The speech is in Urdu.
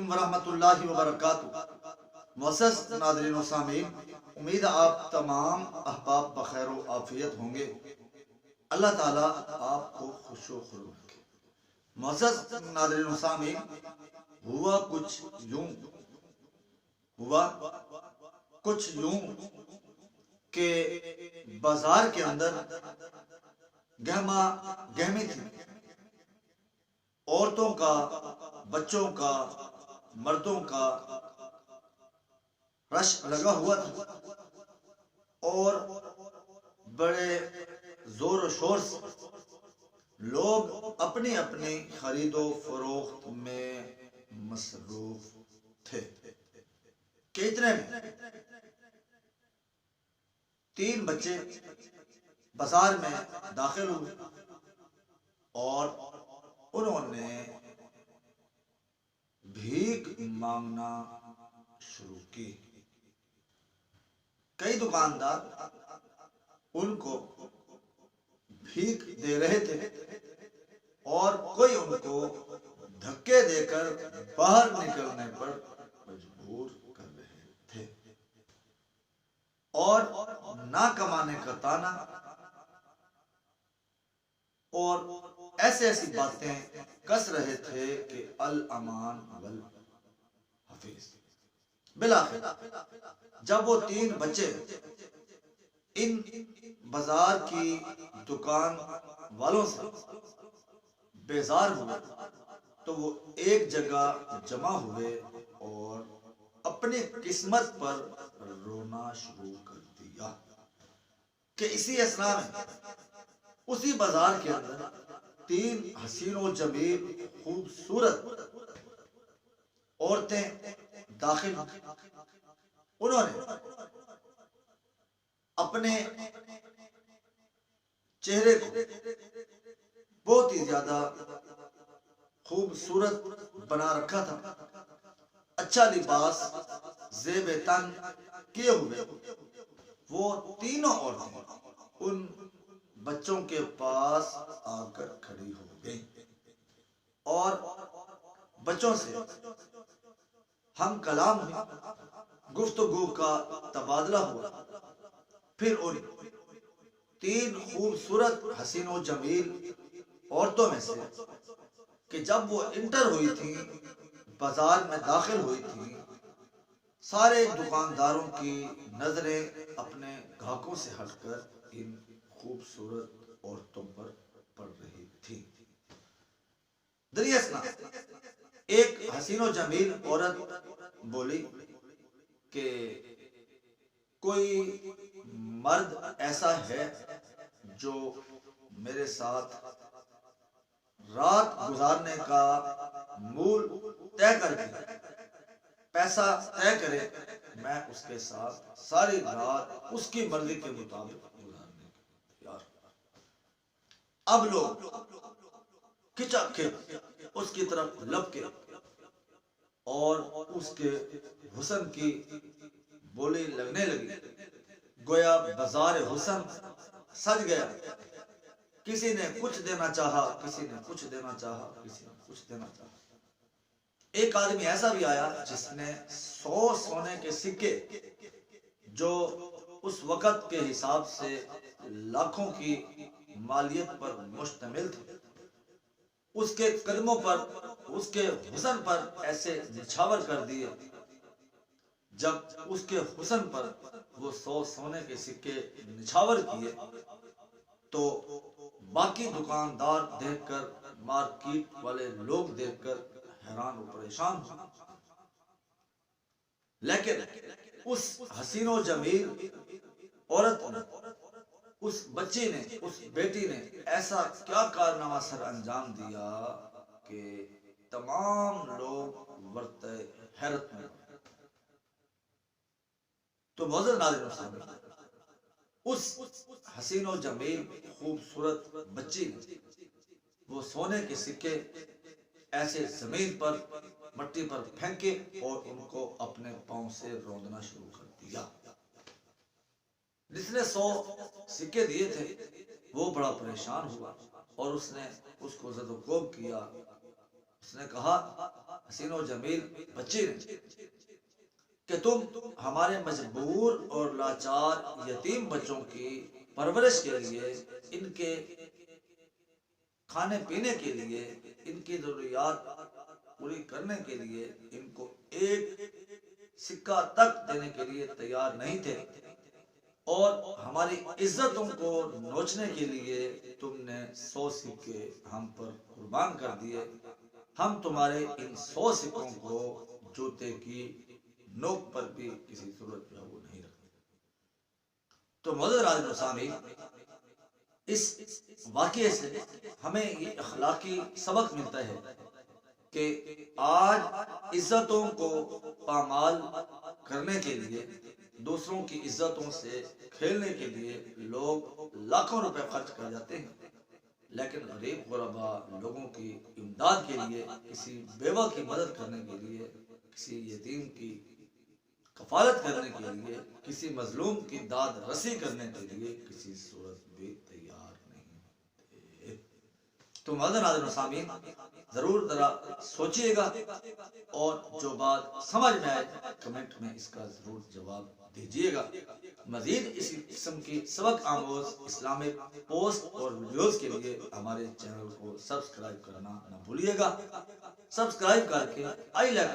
علیکم ورحمۃ اللہ وبرکاتہ۔ معزز ناظرین و سامعین، امید ہے آپ تمام احباب بخیر و عافیت ہوں گے۔ اللہ تعالیٰ آپ کو خوش و خرم رکھے۔ معزز ناظرین و سامعین، ہوا کچھ یوں کہ بازار کے اندر گہما گہمی تھی، عورتوں کا، بچوں کا، مردوں کا رش لگا ہوا تھا اور بڑے زور و شور سے لوگ اپنی اپنی خرید و فروخت میں مصروف تھے کہ اتنے میں 3 بچے بازار میں داخل ہوئے اور انہوں نے بھیک مانگنا شروع کی۔ کئی دکاندار ان کو بھیک دے رہے تھے اور کوئی ان کو دھکے دے کر باہر نکلنے پر مجبور کر رہے تھے اور نہ کمانے کا طعنہ اور ایسی باتیں کس رہے تھے کہ الامان والحفیظ۔ بالآخر جب وہ 3 بچے ان بازار کی دکان والوں سے بیزار ہوئے تو وہ ایک جگہ جمع ہوئے اور اپنی قسمت پر رونا شروع کر دیا کہ اسی اثناء میں اسی بازار کے اندر 3 حسین و جمیل خوبصورت عورتیں داخل ہوئی۔ انہوں نے اپنے چہرے کو بہت ہی زیادہ خوبصورت بنا رکھا تھا، اچھا لباس زیب تن کیے ہوئے وہ تینوں عورتیں ان بچوں کے پاس آ کر کھڑی ہو گئی اور بچوں سے ہم کلام ہوئی، گفتگو کا تبادلہ ہوا۔ پھر ان 3 خوبصورت حسین و جمیل عورتوں میں سے کہ جب وہ انٹر ہوئی تھی، بازار میں داخل ہوئی تھی، سارے دکانداروں کی نظریں اپنے گاہکوں سے ہٹ کر ان خوبصورت عورتوں پر پڑ رہی تھی۔ دریاسنا ایک حسین و جمیل عورت بولی کہ کوئی مرد ایسا ہے جو میرے ساتھ رات گزارنے کا مول طے کر کے پیسہ طے کرے، میں اس کے ساتھ ساری رات اس کی مرضی کے مطابق گزارنے کے تیار ہوں۔ اب لوگ کھچا کھچ اس کی طرف لپکے اور اس کے حسن کی بولی لگنے لگی، گویا بازار حسن سج گیا۔ کسی نے کچھ دینا چاہا، کسی نے کچھ دینا چاہا، کسی نے کچھ دینا چاہا۔ ایک آدمی ایسا بھی آیا جس نے 100 سونے کے سکے جو اس وقت کے حساب سے لاکھوں کی مالیت پر مشتمل تھے، اس کے قدموں پر، اس کے حسن پر ایسے نچھاور کر دیے۔ جب اس کے حسن پر وہ 100 سونے کے سکے نچھاور کیے تو باقی دکاندار دیکھ کر، مارکیٹ والے لوگ دیکھ کر حیران و پریشان ہوئے۔ لیکن اس حسین و جمیل عورت نے، اس بچی نے، اس بیٹی نے ایسا کیا کارنامہ سر انجام دیا کہ تمام لوگ ورطہ حیرت میں۔ تو معزز ناظرین و سامعین، اس حسین و جمیل خوبصورت بچی نے وہ سونے کے سکے ایسے زمین پر، مٹی پر پھینکے اور ان کو اپنے پاؤں سے روندنا شروع کر دیا۔ جس نے 100 سکے دیے تھے وہ بڑا پریشان ہوا اور اس نے اس کو زد و کوب کیا۔ اس نے کہا حسین و جمیل بچے نے کہ تم ہمارے مجبور اور لاچار یتیم بچوں کی پرورش کے لیے، ان کے کھانے پینے کے لیے، ان کی ضروریات پوری کرنے کے لیے ان کو ایک سکہ تک دینے کے لیے تیار نہیں تھے، اور ہماری عزتوں کو نوچنے کے لیے تم نے 100 سکے ہم پر قربان کر دیے۔ ہم تمہارے ان 100 سکوں کو جوتے کی نوک پر بھی کسی صورت میں وہ نہیں رکھتے۔ تو معزز ناظرین و سامعین، اس واقعے سے ہمیں یہ اخلاقی سبق ملتا ہے کہ آج عزتوں کو پامال کرنے کے لیے، دوسروں کی عزتوں سے کھیلنے کے لیے لوگ لاکھوں روپے خرچ کر جاتے ہیں، لیکن غریب غربا لوگوں کی امداد کے لیے، کسی بیوہ کی مدد کرنے کے لیے، کسی یتیم کی کفالت کرنے کے لیے، کسی مظلوم کی داد رسی کرنے کے لیے کسی صورت بھی تیار نہیں ہوتے۔ تو معزز ناظرین و سامعین، ضرور ذرا سوچئے گا، اور جو بات سمجھ میں آئے کمنٹ میں اس کا ضرور جواب دیجئے گا۔ مزید اسی قسم کی سبق آموز اسلامک پوسٹ اور ویڈیوز کے لیے ہمارے چینل کو سبسکرائب کرنا نہ بھولیے گا۔ سبسکرائب کر کے آئی لائکن